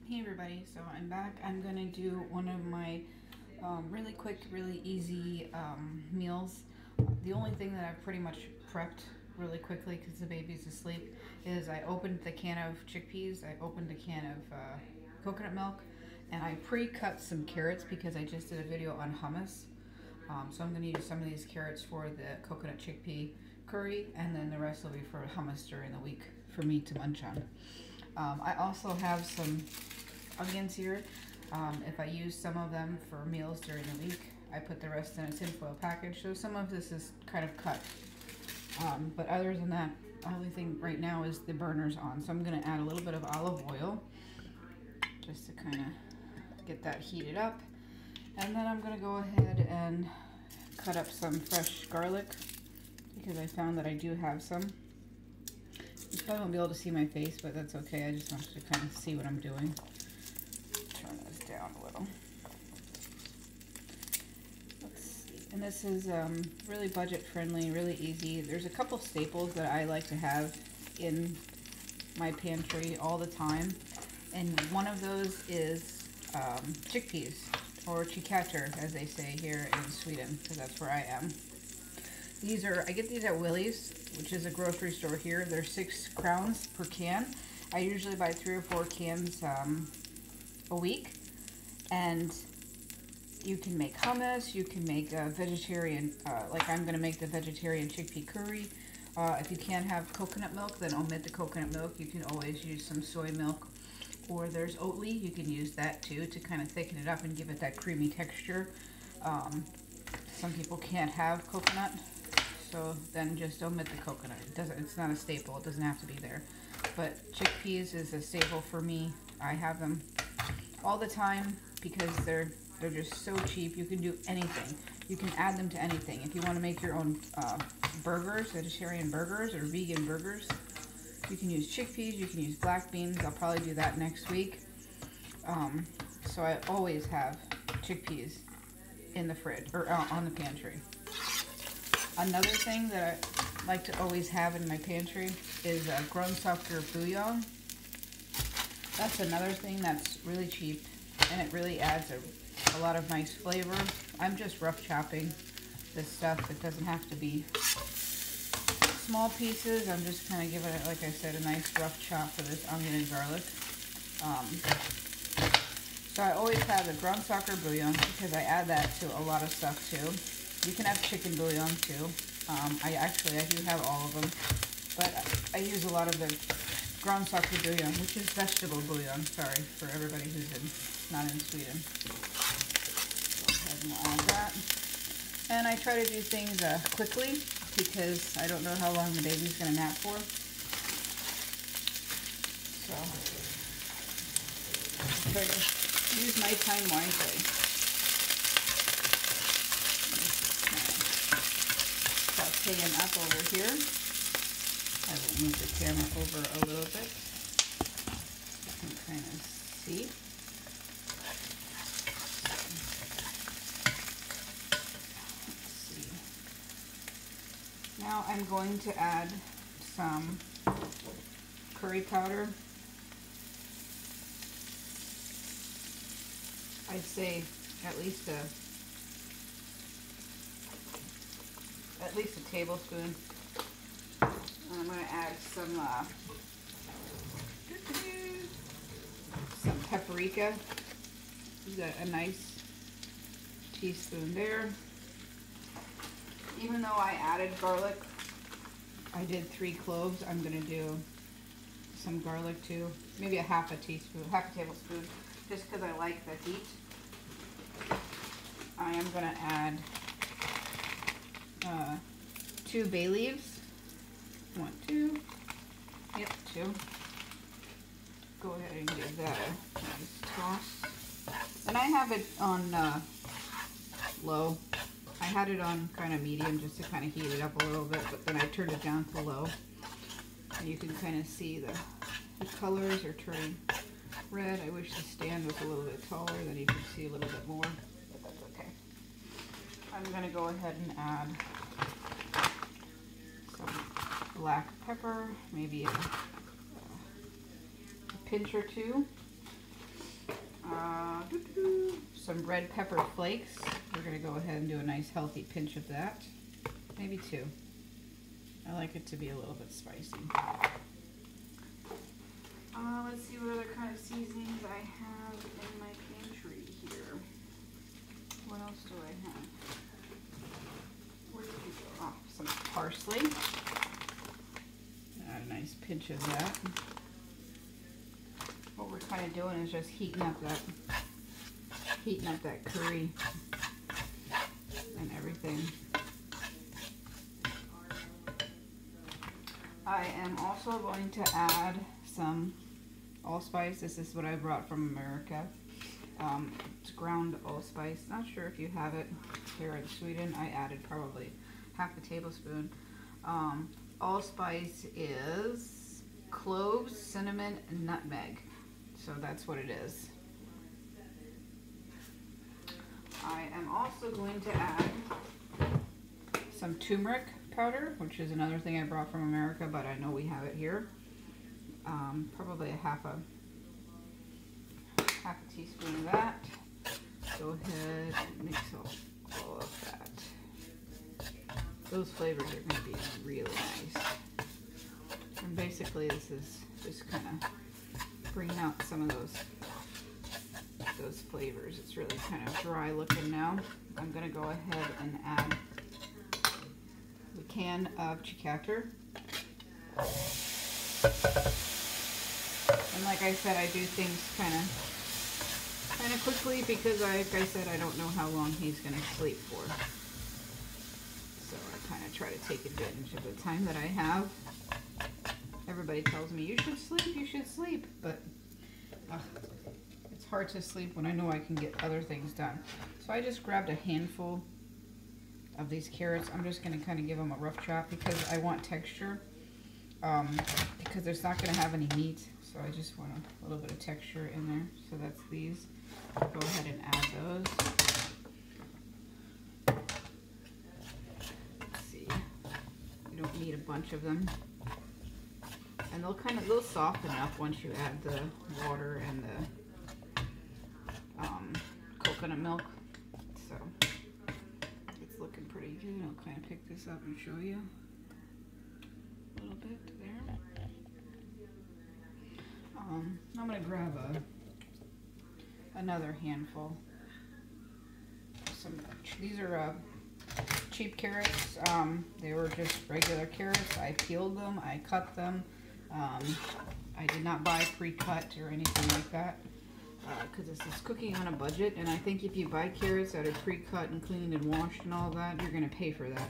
Hey everybody, so I'm back. I'm gonna do one of my really quick, really easy meals. The only thing that I've pretty much prepped really quickly because the baby's asleep is I opened the can of chickpeas, I opened a can of coconut milk, and I pre-cut some carrots because I just did a video on hummus. So I'm gonna use some of these carrots for the coconut chickpea curry, and then the rest will be for hummus during the week for me to munch on. I also have some onions here. If I use some of them for meals during the week, I put the rest in a tinfoil package. So some of this is kind of cut. But other than that, the only thing right now is the burner's on. So I'm going to add a little bit of olive oil just to kind of get that heated up. And then I'm going to go ahead and cut up some fresh garlic because I found that I do have some. You probably won't be able to see my face, but that's okay. I just want you to kind of see what I'm doing. Turn this down a little. Let's see. And this is really budget friendly, really easy. There's a couple staples that I like to have in my pantry all the time. And one of those is chickpeas, or chickpea as they say here in Sweden, because that's where I am. I get these at Willie's, which is a grocery store here. They're 6 crowns per can. I usually buy 3 or 4 cans a week, and you can make hummus, you can make a vegetarian, like I'm going to make the vegetarian chickpea curry. If you can't have coconut milk, then omit the coconut milk. You can always use some soy milk, or there's Oatly. You can use that too to kind of thicken it up and give it that creamy texture. Some people can't have coconut, so then just omit the coconut. It's not a staple. It doesn't have to be there. But chickpeas is a staple for me. I have them all the time because they're just so cheap. You can do anything. You can add them to anything. If you want to make your own burgers, vegetarian burgers or vegan burgers, you can use chickpeas. You can use black beans. I'll probably do that next week. So I always have chickpeas in the fridge or on the pantry. Another thing that I like to always have in my pantry is grönsaker bouillon. That's another thing that's really cheap, and it really adds a lot of nice flavor. I'm just rough chopping this stuff. It doesn't have to be small pieces. I'm just kind of giving it, like I said, a nice rough chop for this onion and garlic. So I always have the grönsaker bouillon because I add that to a lot of stuff too. You can have chicken bouillon too. I do have all of them, but I use a lot of the grönsaker bouillon, which is vegetable bouillon. Sorry for everybody who's not in Sweden. Go ahead and add that. And I try to do things quickly because I don't know how long the baby's going to nap for. So I try to use my time wisely. Sauteing up over here. I will move the camera over a little bit. You can kind of see. Let's see. Now I'm going to add some curry powder. I'd say at least a tablespoon. And I'm going to add some paprika. You got a nice teaspoon there. Even though I added garlic, I did 3 cloves. I'm going to do some garlic too, maybe half a tablespoon, just because I like the heat. I am going to add 2 bay leaves. 1, 2. Yep, 2. Go ahead and give that a nice toss. And I have it on low. I had it on kind of medium just to kind of heat it up a little bit, but then I turned it down to low. And you can kind of see the colors are turning red. I wish the stand was a little bit taller, then you could see a little bit more, but that's okay. I'm going to go ahead and add some black pepper, maybe a pinch or 2. some red pepper flakes. We're going to go ahead and do a nice healthy pinch of that. Maybe 2. I like it to be a little bit spicy. Let's see what other kind of seasonings I have in my pantry here. What else do I have? Where did you go? Oh, some parsley. Add a nice pinch of that. What we're kind of doing is just heating up that curry and everything. I am also going to add some allspice. This is what I brought from America. It's ground allspice. Not sure if you have it here in Sweden. I added probably half a tablespoon. Allspice is cloves, cinnamon, and nutmeg. So that's what it is. I am also going to add some turmeric powder, which is another thing I brought from America, but I know we have it here. Probably a half a teaspoon of that. Go ahead and mix all of that. Those flavors are going to be really nice. And basically this is just kind of bringing out some of those flavors. It's really kind of dry looking now. I'm going to go ahead and add the can of chickpea. And like I said, I do things kind of quickly because, like I said, I don't know how long he's going to sleep for. So I kind of try to take advantage of the time that I have. Everybody tells me, you should sleep, but it's hard to sleep when I know I can get other things done. So I just grabbed a handful of these carrots. I'm just going to kind of give them a rough chop because I want texture, because there's not going to have any meat. So I just want a little bit of texture in there. So that's these. Go ahead and add those. Let's see. You don't need a bunch of them. And they'll soften up once you add the water and the coconut milk. So it's looking pretty good. I'll kind of pick this up and show you a little bit there. I'm going to grab another handful. These are cheap carrots. They were just regular carrots. I peeled them. I cut them. I did not buy pre-cut or anything like that because this is cooking on a budget, and I think if you buy carrots that are pre-cut and cleaned and washed and all that, you're going to pay for that.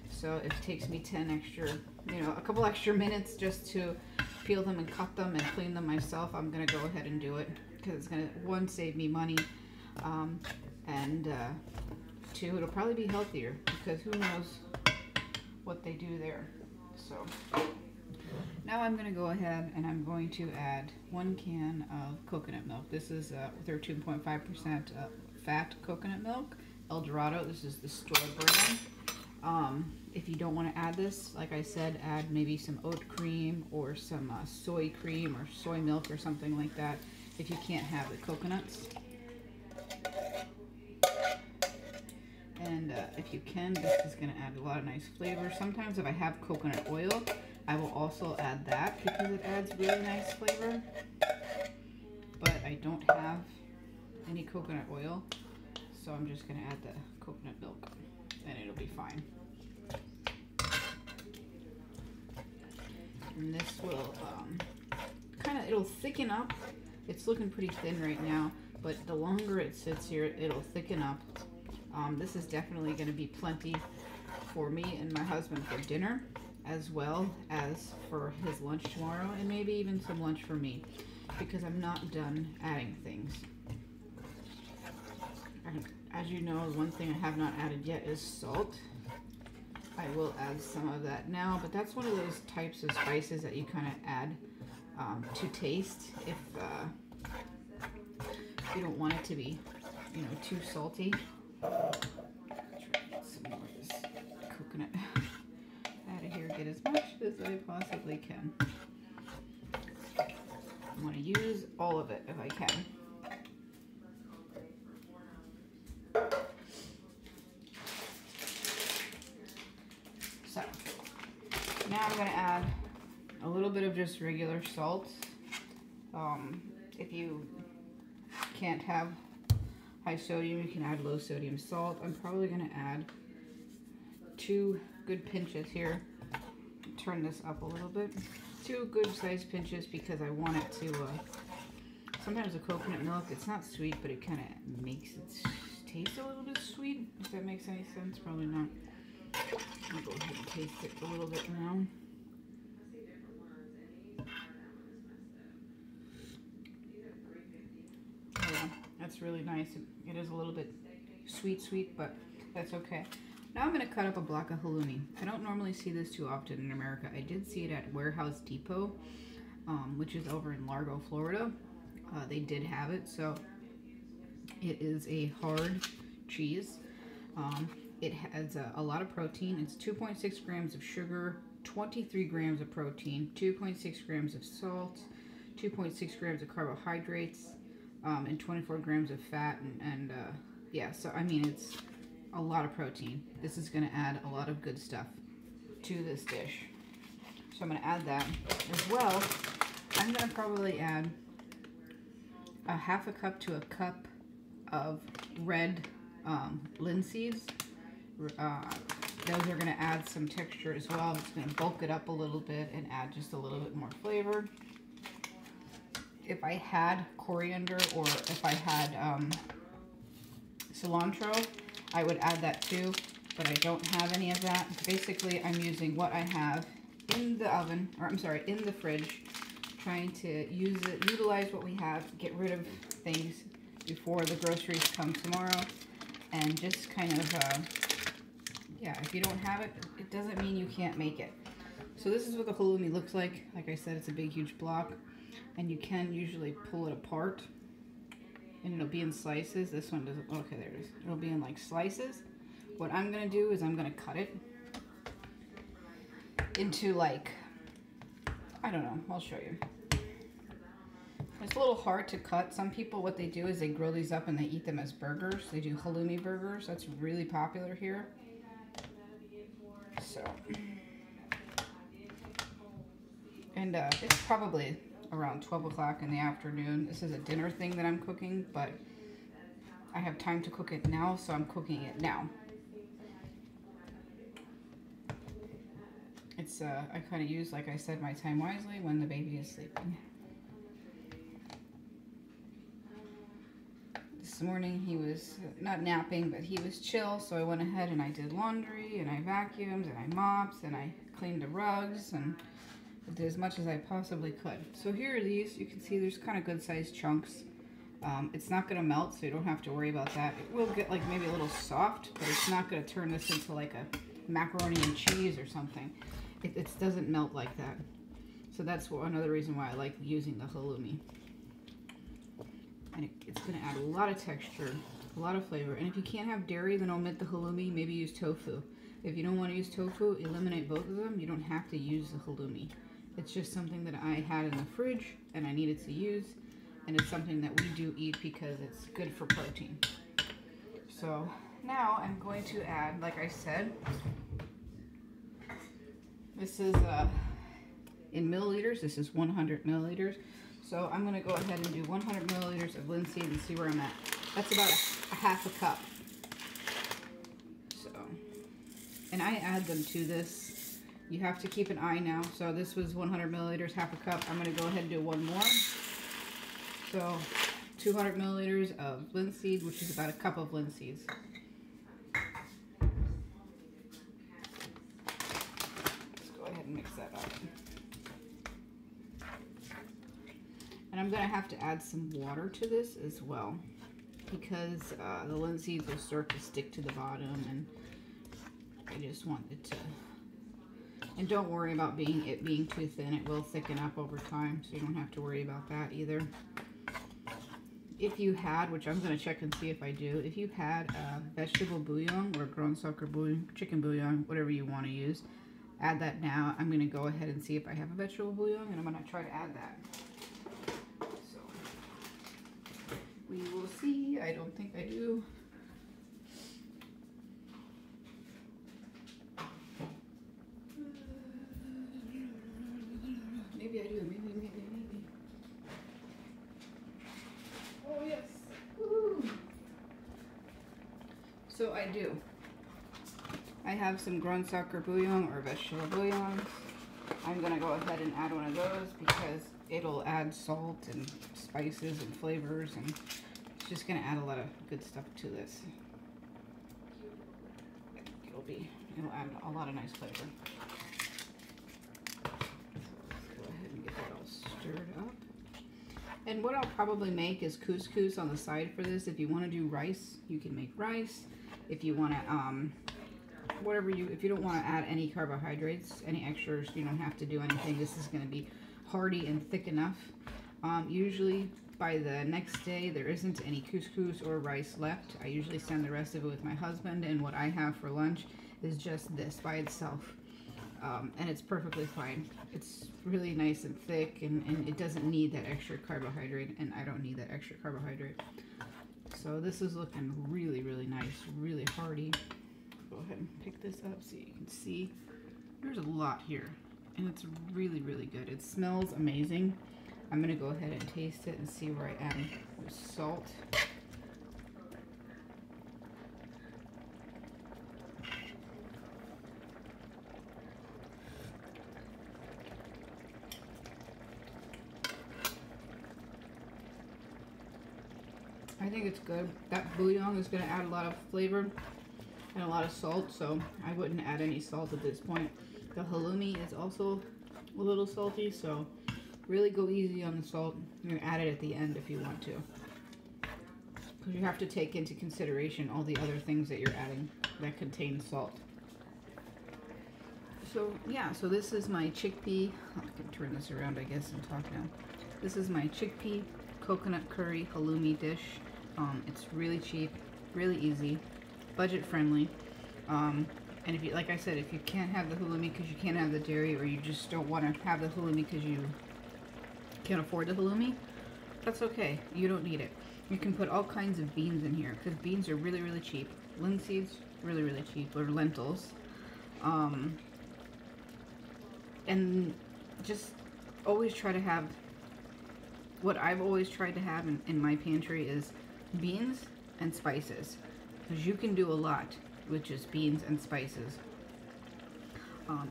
So it takes me a couple extra minutes just to peel them and cut them and clean them myself. I'm going to go ahead and do it because it's going to, 1, save me money, and 2, it'll probably be healthier because who knows what they do there. So now I'm going to go ahead and I'm going to add 1 can of coconut milk. This is 13.5% fat coconut milk, El Dorado. This is the store brand. If you don't want to add this, like I said, add maybe some oat cream or some soy cream or soy milk or something like that if you can't have the coconuts. And if you can, this is going to add a lot of nice flavor. Sometimes if I have coconut oil, I will also add that because it adds really nice flavor. But I don't have any coconut oil, so I'm just going to add the coconut milk and it'll be fine. And this will it'll thicken up. It's looking pretty thin right now, but the longer it sits here, it'll thicken up. This is definitely going to be plenty for me and my husband for dinner, as well as for his lunch tomorrow, and maybe even some lunch for me, because I'm not done adding things. And as you know, one thing I have not added yet is salt. I will add some of that now, but that's one of those types of spices that you kind of add to taste if you don't want it to be, too salty. Try to get some more of this coconut out of here. Get as much as I possibly can. I want to use all of it if I can. now I'm going to add a little bit of just regular salt. If you can't have high sodium, you can add low sodium salt. I'm probably going to add 2 good pinches here. Turn this up a little bit. 2 good sized pinches because I want it to, sometimes the coconut milk, it's not sweet, but it kind of makes it taste a little bit sweet, if that makes any sense. Probably not. I'll go ahead and taste it a little bit now. Yeah, that's really nice. It is a little bit sweet, but that's okay. Now I'm going to cut up a block of halloumi. I don't normally see this too often in America. I did see it at Warehouse Depot, which is over in Largo, Florida. They did have it, so it is a hard cheese. It has a lot of protein. It's 2.6 grams of sugar, 23 grams of protein, 2.6 grams of salt, 2.6 grams of carbohydrates, and 24 grams of fat. And yeah, so I mean, it's a lot of protein. This is going to add a lot of good stuff to this dish. So I'm going to add that as well. I'm going to probably add a half a cup to a cup of red linseeds. Those are going to add some texture as well. It's going to bulk it up a little bit and add just a little bit more flavor. If I had coriander or if I had cilantro, I would add that too, but I don't have any of that. Basically, I'm using what I have in the oven, or I'm sorry, in the fridge, trying to utilize what we have, get rid of things before the groceries come tomorrow, and just kind of, yeah, if you don't have it, it doesn't mean you can't make it. So this is what the halloumi looks like. Like I said, it's a big, huge block, and you can usually pull it apart, and it'll be in slices. This one doesn't, okay, there it is. It'll be in like slices. What I'm gonna do is I'm gonna cut it into like, I don't know, I'll show you. It's a little hard to cut. Some people, what they do is they grill these up and they eat them as burgers. They do halloumi burgers. That's really popular here. So, and it's probably around 12 o'clock in the afternoon. This is a dinner thing that I'm cooking, but I have time to cook it now, so I'm cooking it now. It's, I kind of use, like I said, my time wisely when the baby is sleeping. This morning he was not napping, but he was chill, so I went ahead and I did laundry, and I vacuumed, and I mopped, and I cleaned the rugs, and I did as much as I possibly could. So here are these. You can see there's kind of good sized chunks. It's not going to melt, so you don't have to worry about that. It will get like maybe a little soft, but it's not going to turn this into like a macaroni and cheese or something. It doesn't melt like that. So that's another reason why I like using the halloumi. And it's going to add a lot of texture, a lot of flavor. And if you can't have dairy, then omit the halloumi. Maybe use tofu. If you don't want to use tofu, eliminate both of them. You don't have to use the halloumi. It's just something that I had in the fridge and I needed to use. And it's something that we do eat because it's good for protein. So now I'm going to add, like I said, this is in milliliters. This is 100 milliliters. So I'm going to go ahead and do 100 milliliters of linseed and see where I'm at. That's about a half a cup. So, and I add them to this. You have to keep an eye now. So this was 100 milliliters, half a cup. I'm going to go ahead and do one more. So 200 milliliters of linseed, which is about a cup of linseeds. Let's go ahead and mix that up. And I'm going to have to add some water to this as well, because the linseeds will start to stick to the bottom, and I just want it to, and don't worry about it being too thin. It will thicken up over time, so you don't have to worry about that either. If you had, which I'm going to check and see if I do, if you had vegetable bouillon or ground sucker bouillon, chicken bouillon, whatever you want to use, add that now. I'm going to go ahead and see if I have a vegetable bouillon, and I'm going to try to add that. We will see. I don't think I do. So I do. I have some Grundsacher bouillon or vegetable bouillon. I'm gonna go ahead and add one of those because it'll add salt and spices and flavors, and it's just gonna add a lot of good stuff to this. It'll add a lot of nice flavor. Let's go ahead and get that all stirred up. And what I'll probably make is couscous on the side for this. If you want to do rice, you can make rice. If you want to, if you don't want to add any carbohydrates, any extras, you don't have to do anything. This is going to be hearty and thick enough. Usually by the next day, there isn't any couscous or rice left. I usually send the rest of it with my husband, and what I have for lunch is just this by itself. And it's perfectly fine. It's really nice and thick, and it doesn't need that extra carbohydrate, and I don't need that extra carbohydrate. So this is looking really, really nice, really hearty. Go ahead and pick this up so you can see. There's a lot here, and it's really, really good. It smells amazing. I'm gonna go ahead and taste it and see where I am with salt. I think it's good. That bouillon is going to add a lot of flavor and a lot of salt, so I wouldn't add any salt at this point. The halloumi is also a little salty, so really go easy on the salt. You can add it at the end if you want to, because you have to take into consideration all the other things that you're adding that contain salt. So yeah, so this is my chickpea. I can turn this around, I guess, and talk now. This is my chickpea coconut curry halloumi dish. It's really cheap, really easy, budget friendly. And if you, like I said, if you can't have the halloumi because you can't have the dairy, or you just don't want to have the halloumi because you can't afford the halloumi, that's okay. You don't need it. You can put all kinds of beans in here because beans are really, really cheap. Linseeds, really, really cheap, or lentils. And just always try to have, what I've always tried to have in my pantry is beans and spices, because you can do a lot with just beans and spices.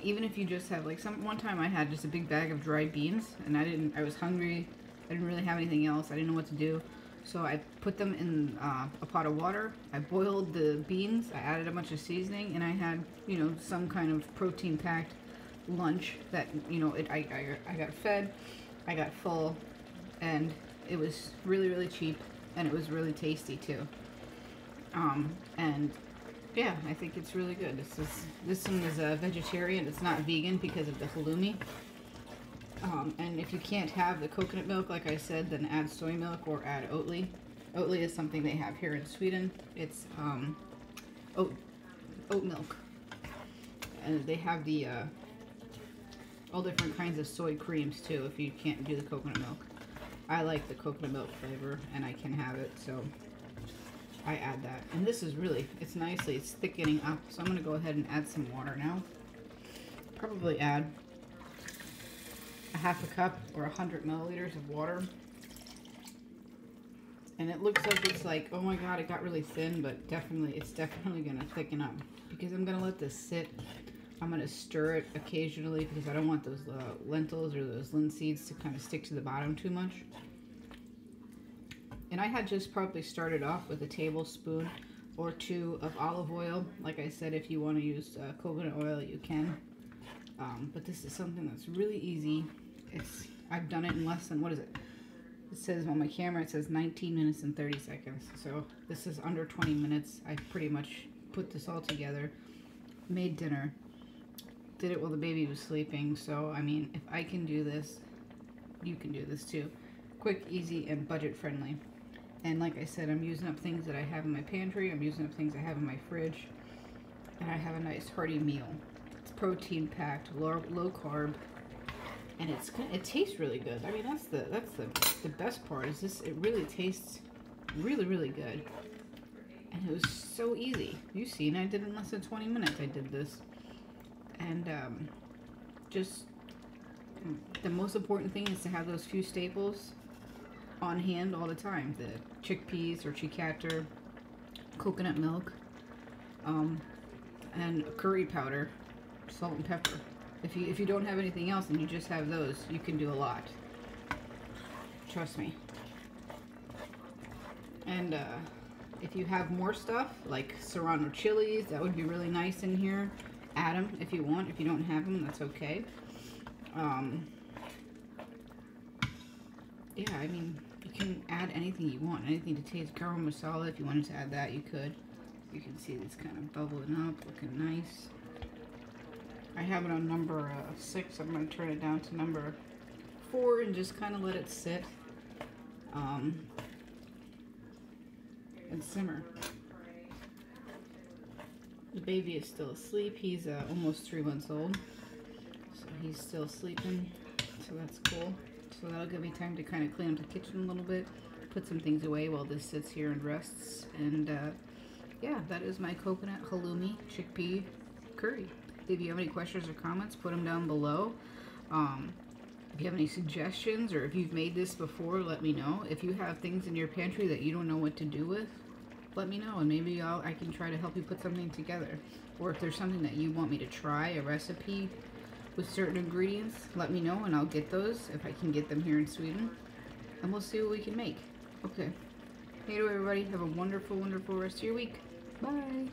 Even if you just have, like, one time I had just a big bag of dried beans, and I was hungry, I didn't really have anything else, I didn't know what to do, so I put them in a pot of water, I boiled the beans, I added a bunch of seasoning, and I had, you know, some kind of protein-packed lunch that, you know, I got fed, I got full, and it was really, really cheap, and it was really tasty too. And yeah, I think it's really good. This one is a vegetarian. It's not vegan because of the halloumi. And if you can't have the coconut milk, like I said, then add soy milk or add Oatly. Oatly is something they have here in Sweden. It's oat milk, and they have the all different kinds of soy creams too. If you can't do the coconut milk. I like the coconut milk flavor, and I can have it, so I add that. And this is really, it's thickening up, so I'm going to go ahead and add some water now. Probably add a half a cup or 100 milliliters of water. And it looks like it's like, oh my god, it got really thin, but it's definitely going to thicken up, because I'm going to let this sit. I'm going to stir it occasionally because I don't want those lentils or those linseeds to kind of stick to the bottom too much. And I had just probably started off with a tablespoon or two of olive oil. Like I said, if you want to use coconut oil, you can. But this is something that's really easy. I've done it in less than, what is it? It says on my camera, it says 19 minutes and 30 seconds. So this is under 20 minutes. I pretty much put this all together, made dinner, did it while the baby was sleeping. So, I mean, if I can do this, you can do this too. Quick, easy, and budget friendly. And like I said, I'm using up things that I have in my pantry. I'm using up things I have in my fridge. And I have a nice hearty meal. It's protein packed, low carb, and it tastes really good. I mean, that's the best part is this. It really tastes really, really good. And it was so easy. You've seen, I did it in less than 20 minutes. I did this. And just the most important thing is to have those few staples on hand all the time. The chickpeas or chickpea, coconut milk, and curry powder, salt and pepper. If you don't have anything else and you just have those, you can do a lot. Trust me. And if you have more stuff, like serrano chilies, that would be really nice in here. Add them if you want. If you don't have them, that's okay. Yeah, I mean, you can add anything you want. Anything to taste. Garam masala, if you wanted to add that, you could. You can see it's kind of bubbling up, looking nice. I have it on number 6. I'm going to turn it down to number 4 and just kind of let it sit and simmer. The baby is still asleep. He's almost 3 months old, so he's still sleeping, so that's cool. So that'll give me time to kind of clean up the kitchen a little bit, put some things away while this sits here and rests. And yeah, that is my coconut halloumi chickpea curry. If you have any questions or comments, put them down below. If you have any suggestions, or if you've made this before, let me know. If you have things in your pantry that you don't know what to do with, let me know, and maybe I can try to help you put something together. Or if there's something that you want me to try, a recipe with certain ingredients, let me know and I'll get those if I can get them here in Sweden, and we'll see what we can make. Okay. Hey to everybody, have a wonderful, wonderful rest of your week. Bye.